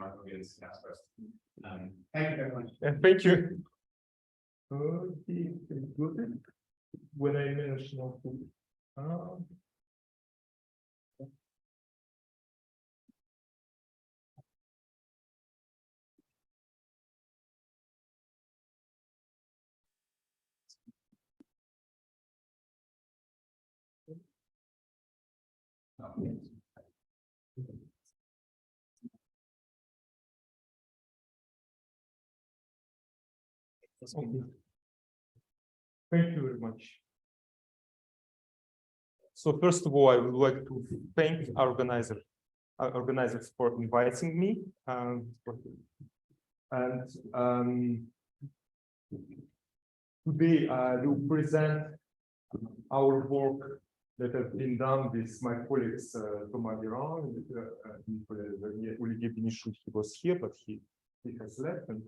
my audience ask first. Thank you very much. Thank you. Okay, good. When I manage not to. Okay. Thank you very much. So first of all, I would like to thank our organizers for inviting me. Today I will present our work that has been done with my colleagues Thomas Durand and Olivier Benichou. He was here, but he has left, and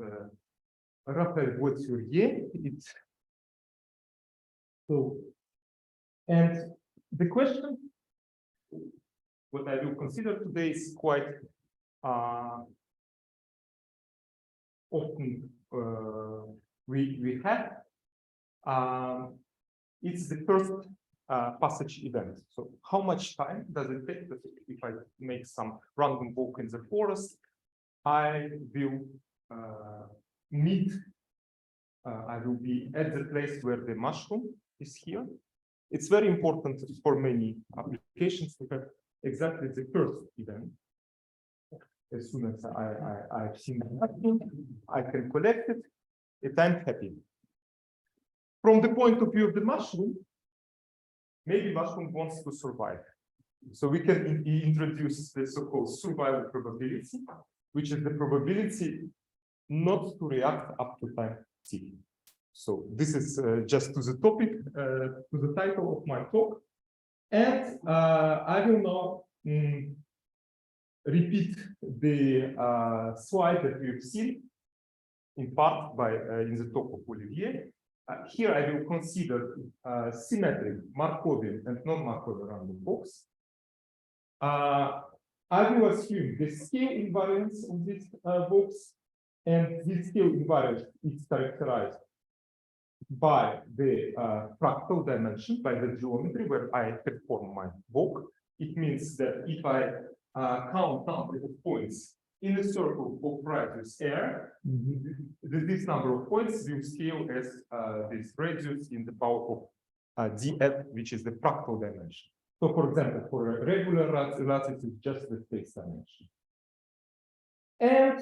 Raphaël Boissurier. So, and the question what I will consider today is quite often we have. It's the first passage event. So how much time does it take if I make some random walk in the forest? I will I will be at the place where the mushroom is here. It's very important for many applications to have exactly the first event. As soon as I've seen it, I can collect it, and I'm happy. From the point of view of the mushroom, maybe mushroom wants to survive. So we can introduce the so-called survival probability, which is the probability not to react up to time t. So this is just to the topic, to the title of my talk. And I will now repeat the slide that we've seen in part by in the talk of Olivier. Here I will consider symmetric Markovian and non-Markovian random walks. I will assume the scale invariance of this box, and this scale invariance is characterized by the fractal dimension, by the geometry where I perform my walk. It means that if I count number of points in a circle of radius r, this number of points will scale as this radius in the power of df, which is the fractal dimension. So, for example, for a regular lattice, it's just the space dimension. And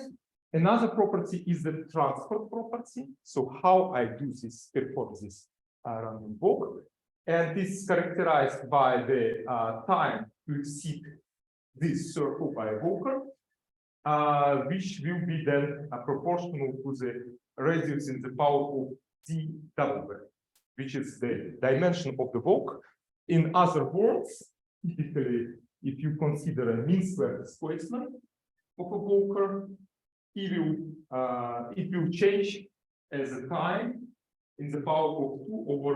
another property is the transport property. So, how I do this, perform this random walk, and this is characterized by the time to exceed this circle by a walker, which will be then proportional to the radius in the power of dw, which is the dimension of the walk. In other words, typically, if you consider a mean square displacement of a walker, it will change as a time in the power of 2 over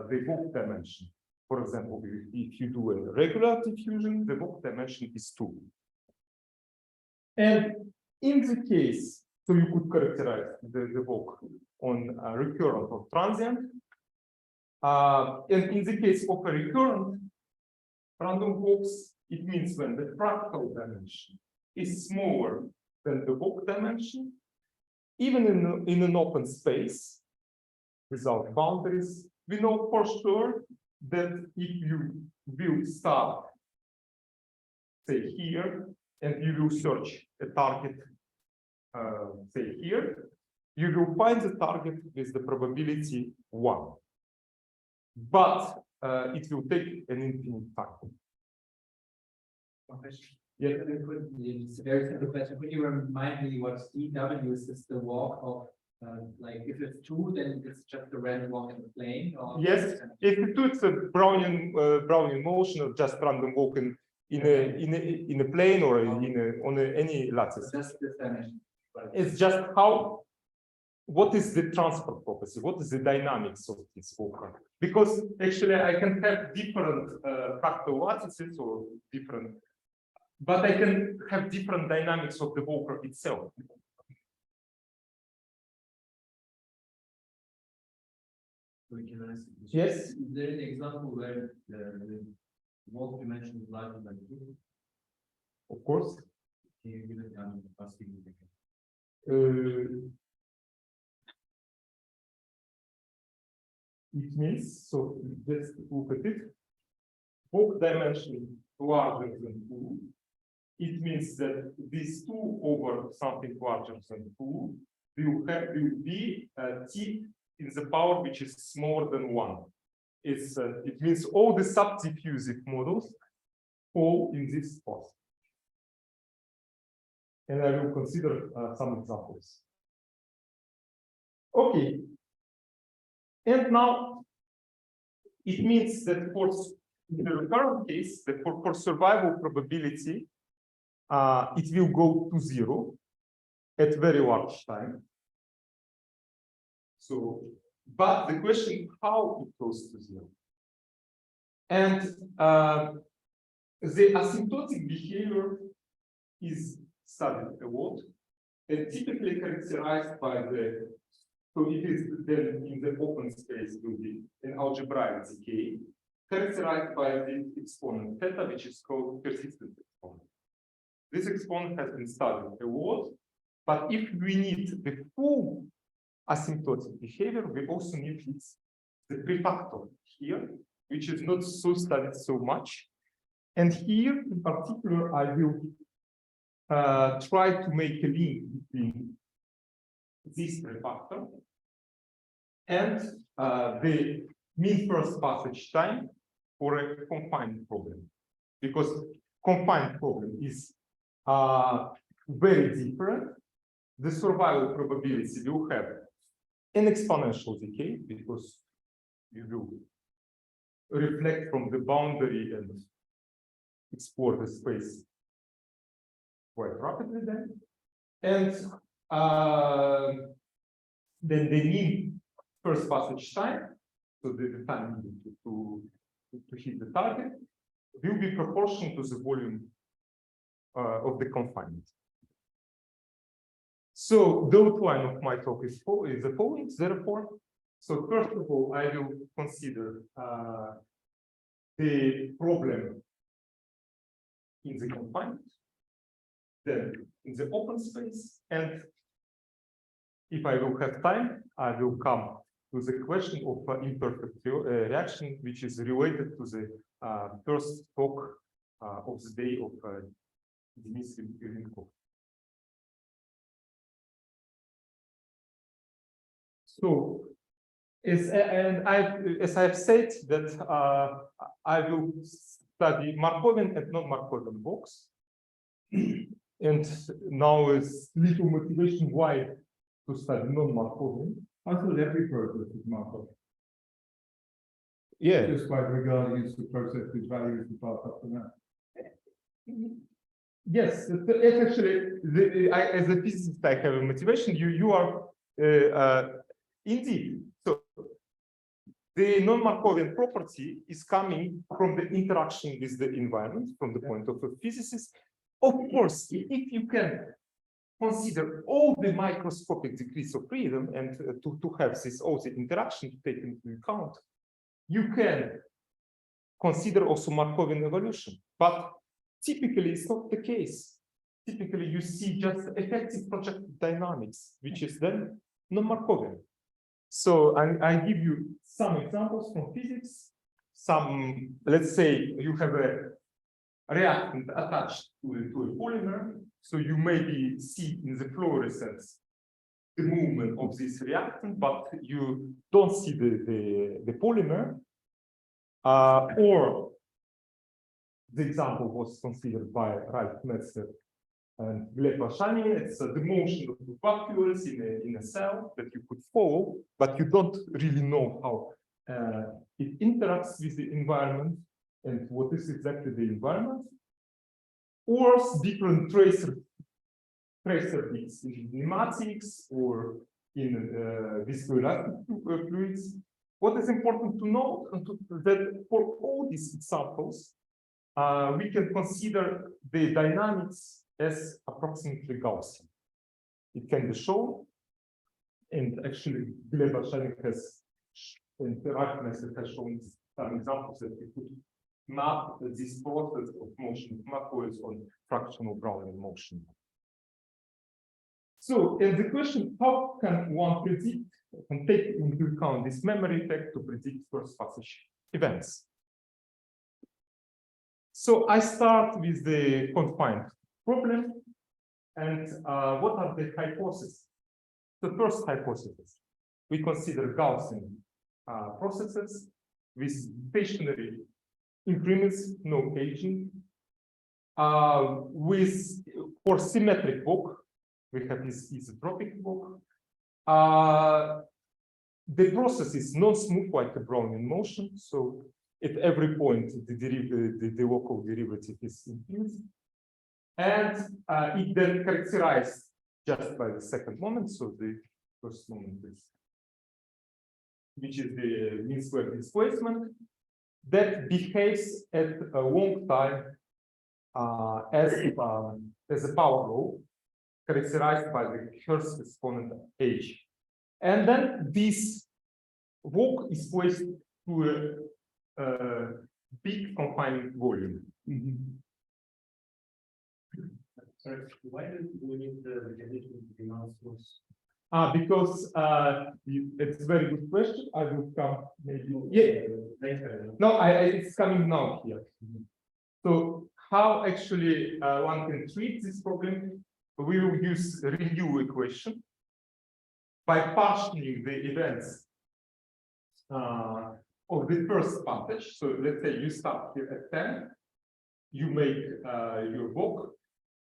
the walk dimension. For example, if you do a regular diffusion, the walk dimension is 2. And in the case, so you could characterize the walk on recurrent or transient. And in the case of a recurrent random walks, it means when the fractal dimension is smaller than the walk dimension, even in an open space without boundaries, we know for sure that if you will start, say here, and you will search a target, say here, you will find the target with the probability 1. But it will take an infinite time. Yeah, it's a very simple question. Could you remind me what dw is? Is the walk of like if it's 2, then it's just a random walk in the plane? Or yes, if it's a Brownian motion or just random walk in a plane or on any lattice. Just this dimension. It's just what is the transfer property? What is the dynamics of this walker? Because actually I can have different fractal lattices or different but I can have different dynamics of the walker itself. Yes. Is there an example where the walk dimension is larger than 2? Of course. Can you give it asking? It means, so let's look at it. Walk dimension larger than 2. It means that this 2 over something larger than 2 will be t in the power which is smaller than 1. It means all the subdiffusive models fall in this spot. And I will consider some examples. Okay. And now it means that for in the recurrent case, that for survival probability, it will go to 0 at very large time. So, but the question how it goes to 0. And the asymptotic behavior is studied a lot and typically characterized by the, so it is then in the open space will be an algebraic decay, characterized by the exponent theta, which is called persistent exponent. This exponent has been studied a lot, but if we need the full asymptotic behavior, we also need the prefactor here, which is not so studied so much. And here, in particular, I will try to make a link between this prefactor and the mean first passage time for a confined problem, because confined problem is very different. The survival probability will have an exponential decay because you will reflect from the boundary and explore the space quite rapidly then. And then the mean first passage time, so the time to hit the target, will be proportional to the volume of the confinement. So the outline of my talk is the following, therefore. So first of all, I will consider the problem in the confinement, then in the open space, and if I will have time, I will come to the question of imperfect reaction, which is related to the first talk of the day of Dmitry Urinkov. So, as I've said, that I will study Markovian and non-Markovian walks, and now is little motivation why to study non-Markovian. I thought every process is Markov. Yeah. Just by regarding it as the process whose value is the path up to that. Yes, it's actually, as a physicist, I have a motivation. You are indeed. So the non-Markovian property is coming from the interaction with the environment from the point of a physicist. Of course, if you can consider all the microscopic degrees of freedom and to have this also interaction to take into account, you can consider also Markovian evolution. But typically, it's not the case. Typically, you see just effective projective dynamics, which is then non-Markovian. So I give you some examples from physics. Some, let's say you have a reactant attached to a polymer. So you maybe see in the fluorescence the movement of this reactant, but you don't see the polymer. Or the example was considered by Ralph Metzger and Gleb Vashanin. It's the motion of the vacuoles in a cell that you could follow, but you don't really know how it interacts with the environment and what is exactly the environment. Or different tracer bits in pneumatics or in viscoelastic fluids. What is important to note that for all these examples, we can consider the dynamics as approximately Gaussian. It can be shown, and actually Gleb Arshanik has, and Rachmeister has shown some examples that we could map this process of motion of macroids on fractional Brownian motion. So, and the question, how can one predict and take into account this memory effect to predict first passage events? So I start with the confined problem, and what are the hypotheses? The first hypothesis, we consider Gaussian processes with stationary increments, no aging, with for symmetric walk, we have this isotropic walk. The process is non-smooth like a Brownian motion, so at every point the local derivative is infinite, and it then characterized just by the second moment. So the first moment is, which is the mean square displacement, that behaves at a long time as a power law, characterized by the Hurst exponent h. And then this walk is placed to a big confining volume. Sorry, why do we need the condition to be non-smooth? Because it's a very good question. I will come maybe. Yeah. Later. No, it's coming now here. So how actually one can treat this problem? We will use a review equation by partitioning the events of the first passage. So let's say you start here at 10, you make your walk,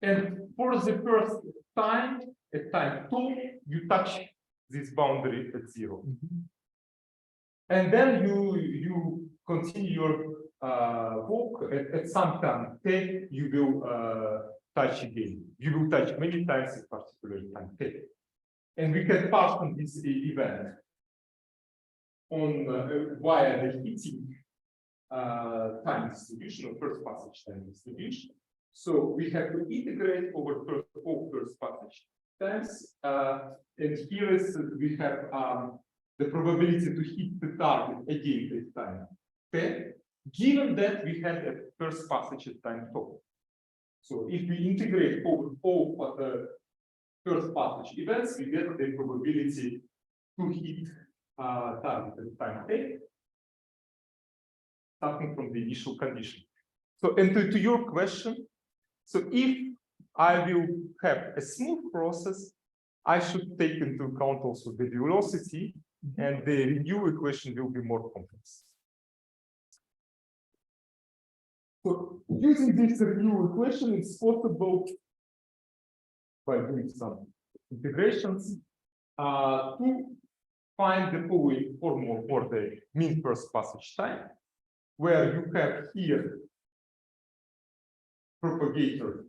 and for the first time, at time 2, you touch this boundary at 0. And then you continue your walk at some time 10, you will touch again. You will touch many times at particular time 10. And we can partition this event on via the heating time distribution or first passage time distribution. So we have to integrate over all first passage times. And here is we have the probability to hit the target again this time. Okay, given that we had a first passage at time 2. So if we integrate over all of the first passage events, we get the probability to hit target at time 8, starting from the initial condition. So, and to your question, so if I will have a smooth process, I should take into account also the velocity, and the review equation will be more complex. So using this review equation, it's possible by doing some integrations to find the following formula for the mean first passage time, where you have here propagator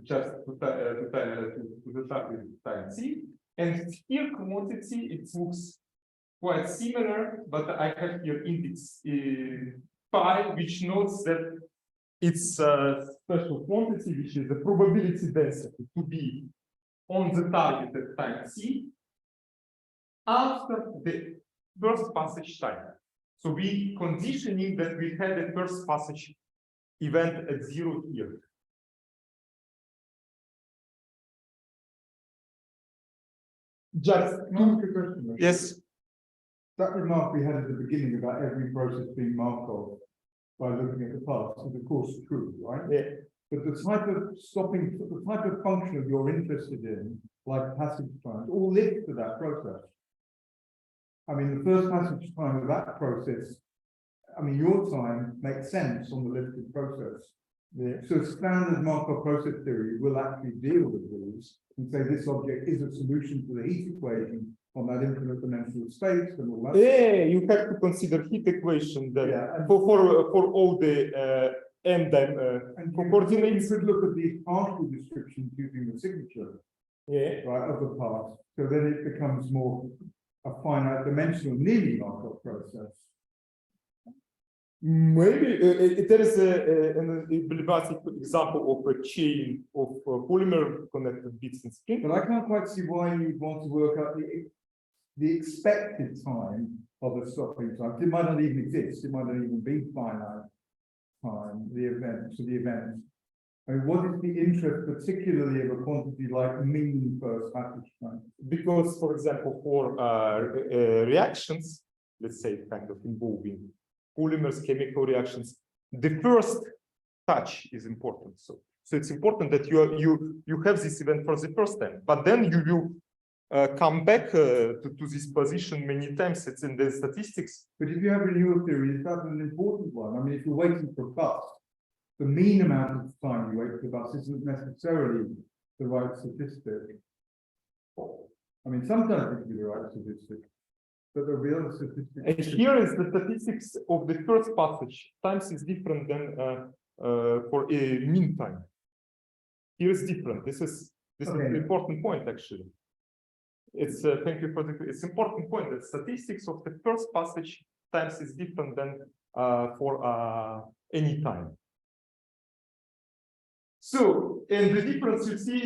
just to the target time t, and here quantity, it looks quite similar, but I have here index pi, which notes that it's a special quantity, which is the probability density to be on the target at time t after the first passage time. So we conditioning that we had a first passage event at 0 here. Just One quick question. yes. That remark we had at the beginning about every process being Markov by looking at the past is of course true, right? Yeah. But the type of function you're interested in, like passage times, all linked to that process. I mean, the first passage time of that process, I mean, your time makes sense on the lifted process. Yeah. So standard Markov process theory will actually deal with these and say this object is a solution to the heat equation on that infinite dimensional space and all that. Yeah, you have to consider heat equation that for all the m And coordinates. you could look at these partial descriptions using the signature, Yeah. right, of the part. So then it becomes more a finite dimensional nearly Markov process. Maybe there is an emblematic example of a chain of polymer connected bits in string. But I can't quite see why you'd want to work out the expected time of a stopping time. It might not even exist. It might not even be finite time, the event. I mean, what is the interest, particularly of a quantity like mean first passage time? Because, for example, for reactions, let's say kind of involving polymers, chemical reactions, the first touch is important. So it's important that you have this event for the first time, but then you will come back to this position many times. It's in the statistics. But if you have renewal theory, that's an important one. I mean, if you're waiting for a bus, the mean amount of time you wait for the bus isn't necessarily the right statistic. I mean, sometimes it can be the right statistic, but there'll be other statistics. And here is the statistics of the first passage. Times is different than for a mean time. Here is different. This is an important point actually. It's thank you for it's important point that statistics of the first passage times is different than for any time. So, and the difference you see,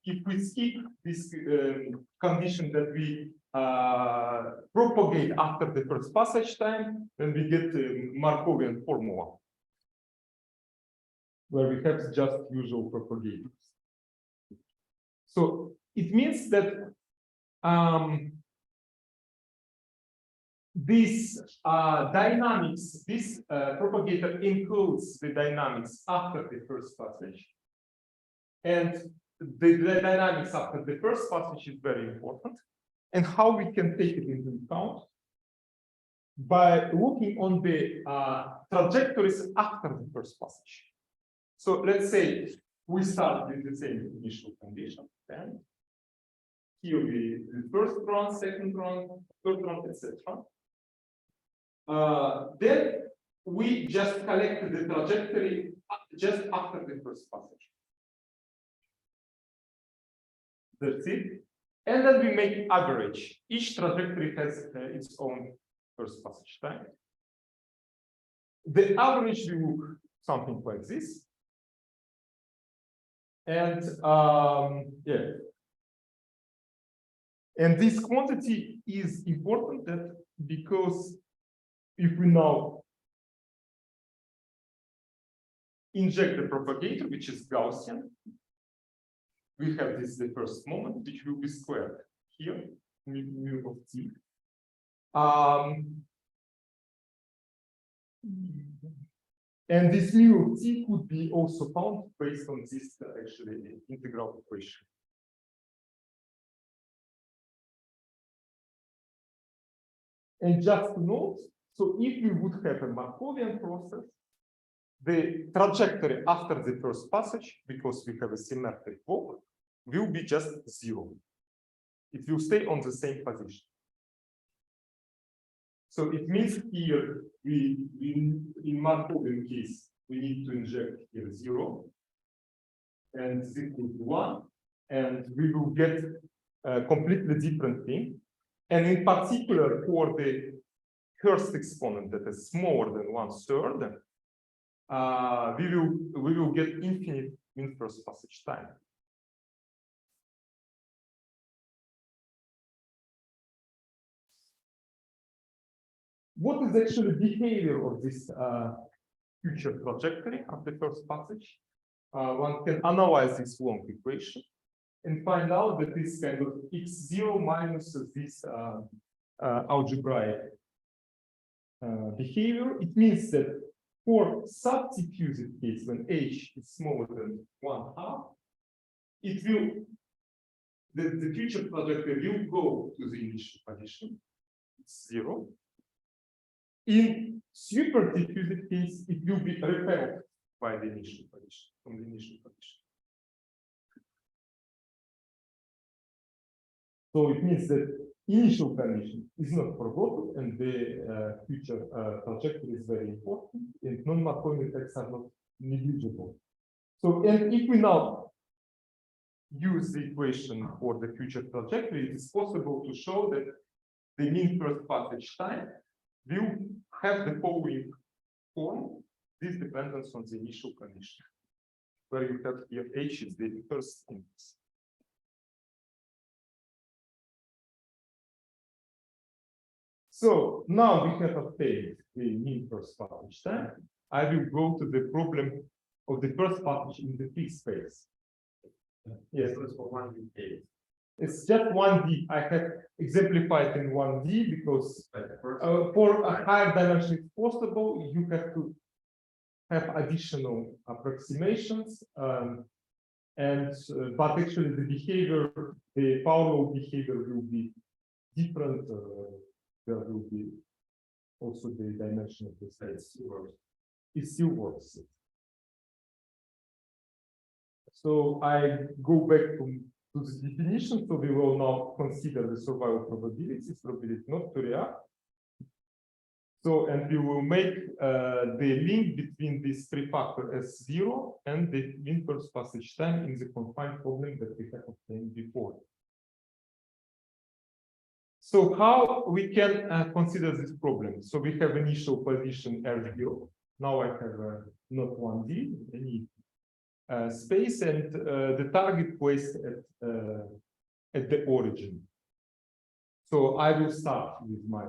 if we skip this condition that we propagate after the first passage time, then we get the Markovian formula, where we have just usual propagators. So it means that this dynamics, this propagator encodes the dynamics after the first passage. And the dynamics after the first passage is very important. And how we can take it into account? By looking on the trajectories after the first passage. So let's say we start with the same initial condition. And here we the first run, second run, third run, etc. Then we just collect the trajectory just after the first passage. That's it. And then we make average. Each trajectory has its own first passage time. The average will look something like this. And yeah. And this quantity is important that because if we now inject the propagator, which is Gaussian, we have this the first moment, which will be squared here, mu of t. And this mu of t could be also found based on this actually integral equation. And just to note, so if we would have a Markovian process, the trajectory after the first passage, because we have a symmetric walk, will be just 0. It will stay on the same position. So it means here, in Markovian case, we need to inject here 0, and this equals 1, and we will get a completely different thing. And in particular, for the first exponent that is smaller than 1/3, we will get infinite in first passage time. What is actually the behavior of this future trajectory of the first passage? One can analyze this long equation and find out that this kind of x0 minus this algebraic behavior. It means that for subdiffused case, when h is smaller than 1/2, it will the future trajectory will go to the initial position. It's 0. In super diffused case, it will be repelled by the initial position, from the initial position. So it means that initial condition is not forgotten, and the future trajectory is very important, and non-Markovian effects are not negligible. So, and if we now use the equation for the future trajectory, it is possible to show that the mean first passage time will have the following form. This depends on the initial condition, where you have here H is the first index. So now we have obtained the mean first passage time. I will go to the problem of the first passage in the fixed space. Yes, it's for 1D. it's just 1D. I have exemplified in 1D because But the first for a higher dimension it's possible, you have to have additional approximations. But actually the behavior, the power law behavior will be different. There will be also the dimension of the space. It still works. So I go back to the definition. So we will now consider the survival probabilities, probability not to react. So, and we will make the link between these three factors S0 and the mean first passage time in the confined problem that we have obtained before. So how we can consider this problem? So we have initial position R0. Now I have not 1D, any space, and the target placed at the origin. So I will start with my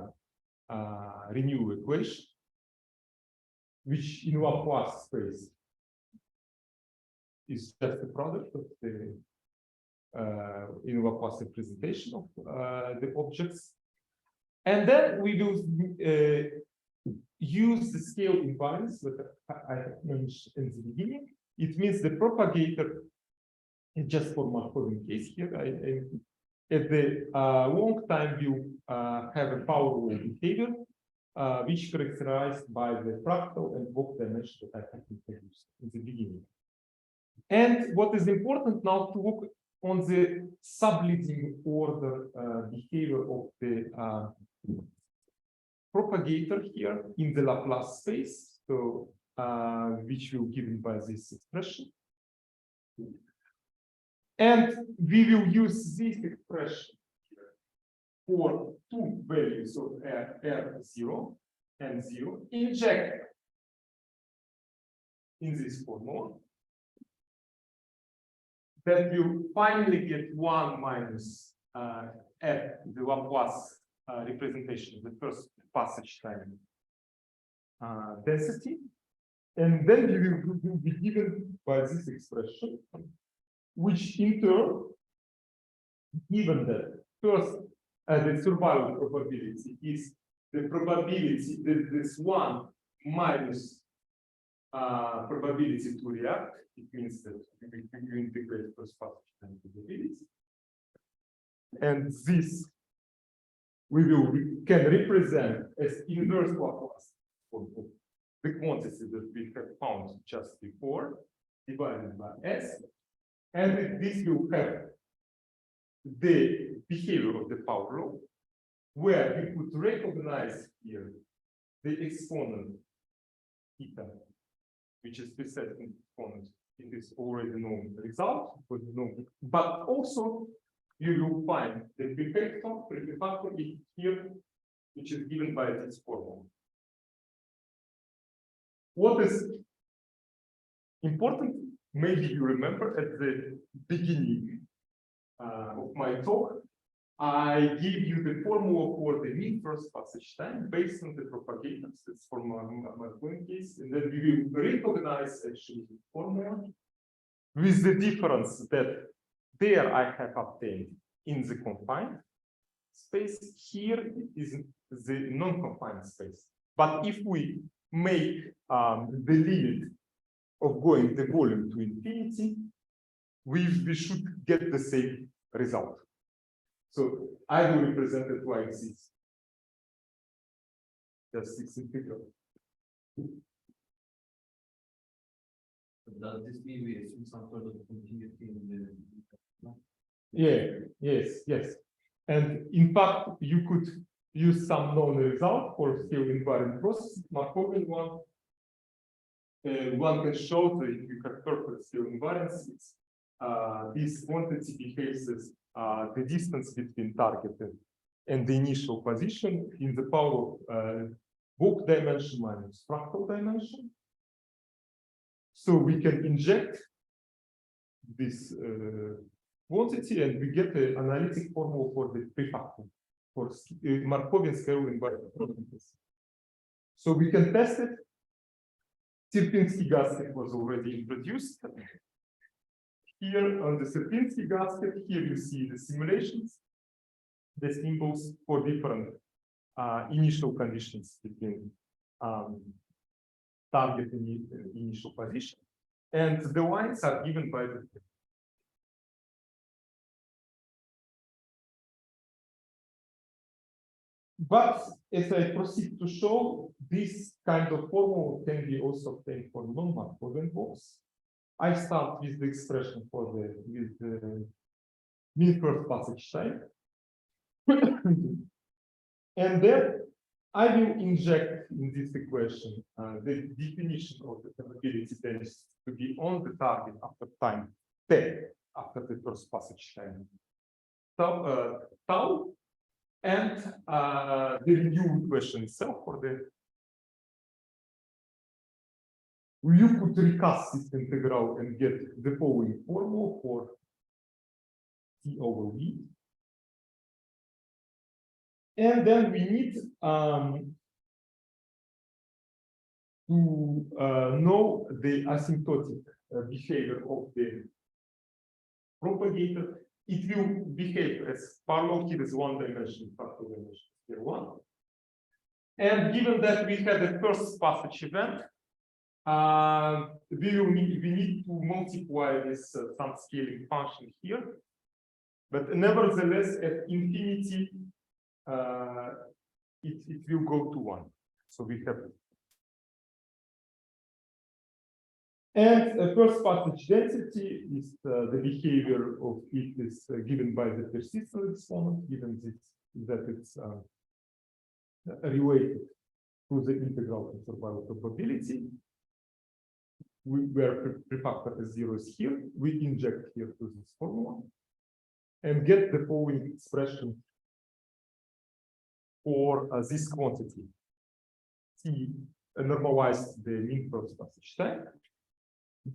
renewal equation, which in Laplace space is just the product of the in Laplace representation of the objects. And then we will use the scale invariance that I have mentioned in the beginning. It means the propagator, just for Markovian case here, at the long time will have a power law behavior, which characterized by the fractal and Vogt dimension that I have introduced in the beginning. And what is important now to look on the subleading order behavior of the propagator here in the Laplace space, so which will be given by this expression. And we will use this expression for two values of R0 and 0, inject in this formula. That you finally get 1 minus F, the Laplace representation, the first passage time density. And then you will be given by this expression, which in turn, given that first the survival probability is the probability that this 1 minus probability to react. It means that you integrate first passage time probabilities. And this we can represent as inverse Laplace of the quantity that we have found just before, divided by S. And this will have the behavior of the power law, where we could recognize here the exponent theta, which is preset in exponent. It is already known result, but also you will find the prefactor here, which is given by this formula. What is important, maybe you remember at the beginning of my talk, I give you the formula for the mean first passage time based on the propagators. It's for my point case, and then we will recognize actually the formula with the difference that there I have obtained in the confined space. Here is the non-confined space. But if we make the limit of going the volume to infinity, we should get the same result. So I will represent it like this. Just this integral. Does this mean we assume some sort of continuity in the? Yeah, yes. And in fact, you could use some known result for scale invariant process, Markovian one. One can show that if you have perfect scale invariance, this quantity behaves as the distance between target and the initial position in the power of Walk dimension minus fractal dimension. So we can inject this quantity and we get the analytic formula for the prefactor, for Markovian scale invariant. So we can test it. Sierpinski gasket was already introduced. Here on the Sierpinski gasket, here you see the simulations, the symbols for different initial conditions between target and initial position. And the lines are given by the But as I proceed to show, this kind of formula can be also obtained for non-Markovian walks. I start with the expression for the mean first passage time. And then I will inject in this equation the definition of the probability density to be on the target after time 10, after the first passage time. So, tau. And the new equation itself for the you could recast this integral and get the following formula for T over V. And then we need to know the asymptotic behavior of the propagator. It will behave as parallel here is one dimension, factor dimension here one. And given that we had the first passage event, we need to multiply this some scaling function here. But nevertheless, at infinity, it will go to 1. So we have it. And the first passage density is the behavior of it is given by the persistent exponent, given that it's related to the integral conservable probability. Where prefactor is 0 is here, we inject here to this formula and get the following expression for this quantity. T normalized the mean first passage time.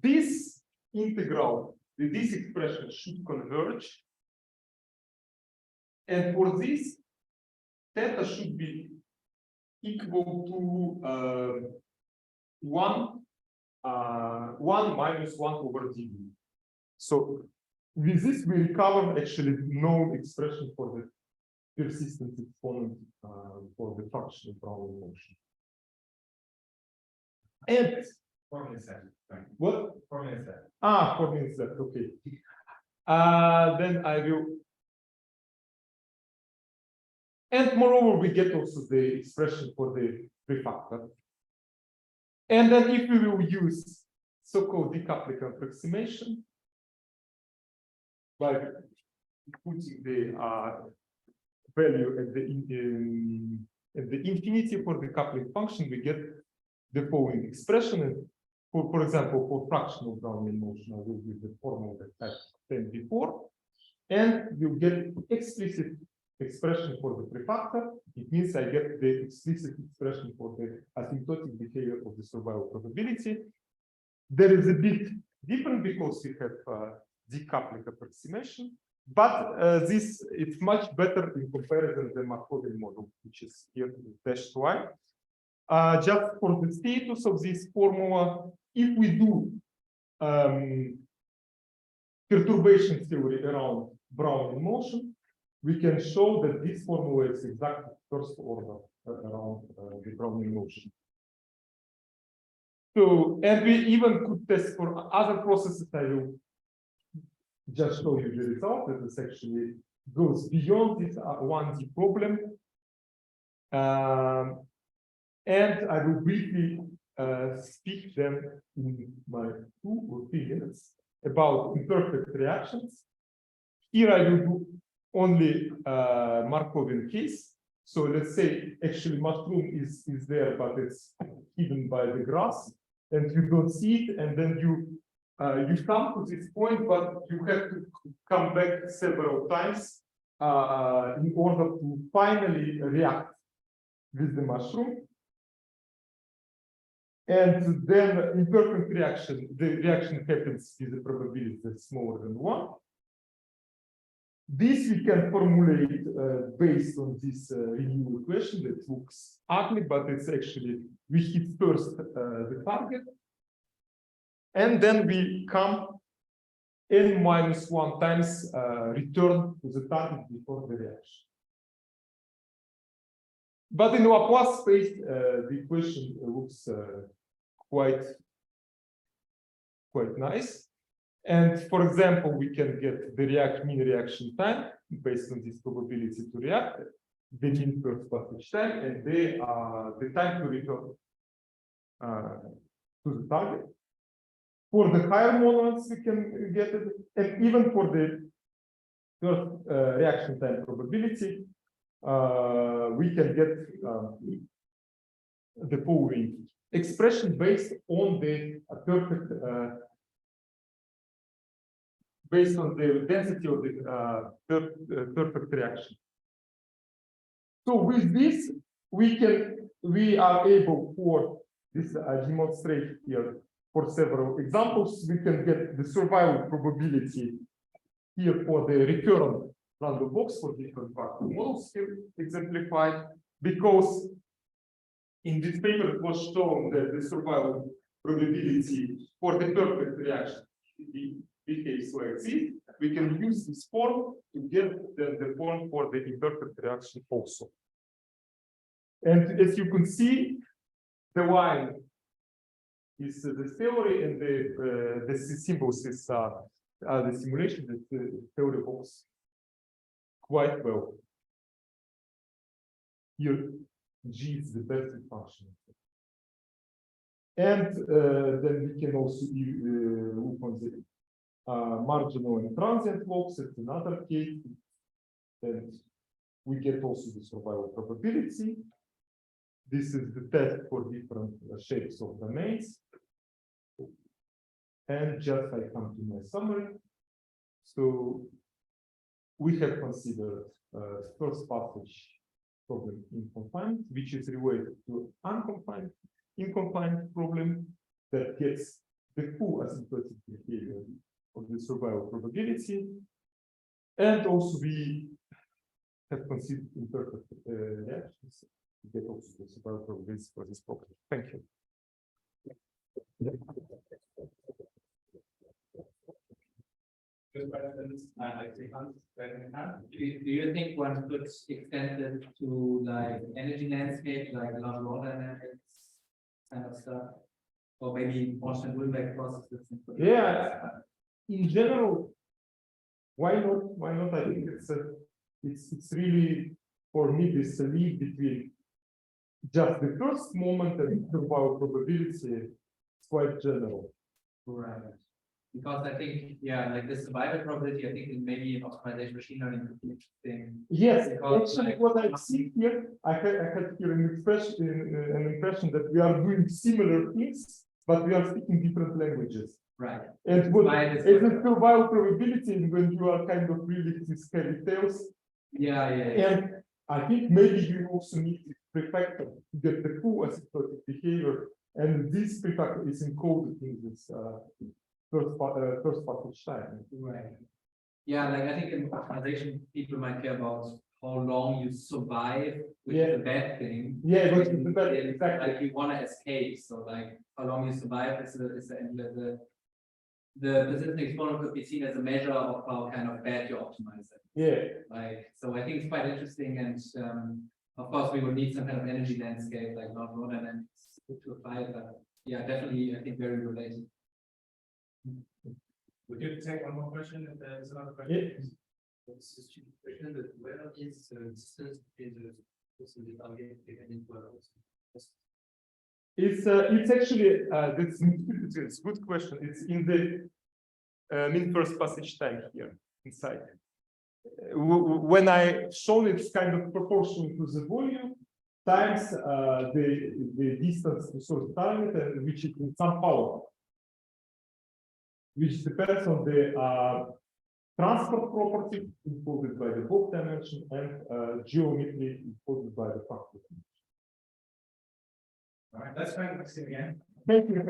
This integral, this expression should converge. And for this, theta should be equal to 1 minus 1 over dv. So with this, we recover actually no expression for the persistent exponent for the fraction of Brownian motion. And Formula set. Right. what? Formula set. Formula set, okay. Then I will. And moreover, we get also the expression for the prefactor. And then if we will use so-called decoupling approximation by putting the value at the infinity for the coupling function, we get the following expression. And for example, for fractional Brownian motion, I will use the formula that I said before, and we'll get explicit expression for the prefactor. It means I get the explicit expression for the asymptotic behavior of the survival probability. There is a bit different because we have decoupling approximation, but this is much better in comparison to the Markovian model, which is here dashed y. Just for the status of this formula, if we do perturbation theory around Brownian motion, we can show that this formula is exactly first order around the Brownian motion. So, and we even could test for other processes. I will just show you the result that this actually goes beyond this 1D problem. And I will briefly speak them in my 2 or 3 minutes about imperfect reactions. Here I will do only Markovian case. So let's say actually mushroom is there, but it's hidden by the grass, and you don't see it, and then you come to this point, but you have to come back several times in order to finally react with the mushroom. And then imperfect reaction, the reaction happens with a probability that's smaller than 1. This we can formulate based on this renewal equation that looks ugly, but it's actually, we hit first the target. And then we come n-1 times return to the target before the reaction. But in Laplace space, the equation looks quite nice. And for example, we can get the mean reaction time based on this probability to react, the mean first passage time, and the time to return to the target. For the higher moments, we can get it, and even for the first reaction time probability, we can get the following expression based on the perfect, based on the density of the perfect reaction. So with this, we are able for this demonstrate here for several examples. We can get the survival probability here for the recurrent random box for different factor models here exemplified, because in this paper it was shown that the survival probability for the perfect reaction behaves like this. We can use this form to get the form for the imperfect reaction also. And as you can see, the line is the theory, and the symbols is the simulation that the theory works quite well. Here, G is the best function. And then we can also look on the marginal and transient logs. It's another case. And we get also the survival probability. This is the test for different shapes of domains. And just I come to my summary. So we have considered first passage problem in confinement, which is related to unconfined problem that gets the full asymptotic behavior of the survival probability. And also we have considered imperfect reactions to get also the survival probability for this problem. Thank you. Do you think one could extend it to like energy landscape, like non-raw dynamics kind of stuff, or maybe Motion-Rulbeck processes? Yeah, in general, why not? Why not? I think it's really for me this leap between just the first moment and survival probability is quite general. Right. Because I think, yeah, like the survival probability, I think maybe in optimization machine learning could be interesting. Yes, Because, actually, like, what I see here, I had here an impression that we are doing similar things, but we are speaking different languages. Right. And what Why is this the survival probability when you are kind of really these heavy tails? Yeah. And I think maybe you also need this prefactor to get the full asymptotic behavior, and this prefactor is encoded in this first passage time. Right. Yeah, like I think in optimization, people might care about how long you survive, which is a bad thing. Yeah, but And the bad, exactly. like you want to escape, so like how long you survive is the persistent exponent could be seen as a measure of how kind of bad you're optimizing. Yeah. Like, so I think it's quite interesting, and of course we will need some kind of energy landscape, like non-raw dynamics to apply it, but yeah, definitely I think very related. Would you take one more question if there is another question? Yeah. This is the question that where is the distance between the target and It's actually it's a good question. It's in the mean first passage time here inside. When I shown it's kind of proportional to the volume times the distance to source target, which is in some power, which depends on the transport property encoded by the Hopf dimension and geometry encoded by the factor. All right, let's try Maxim again. Thank you.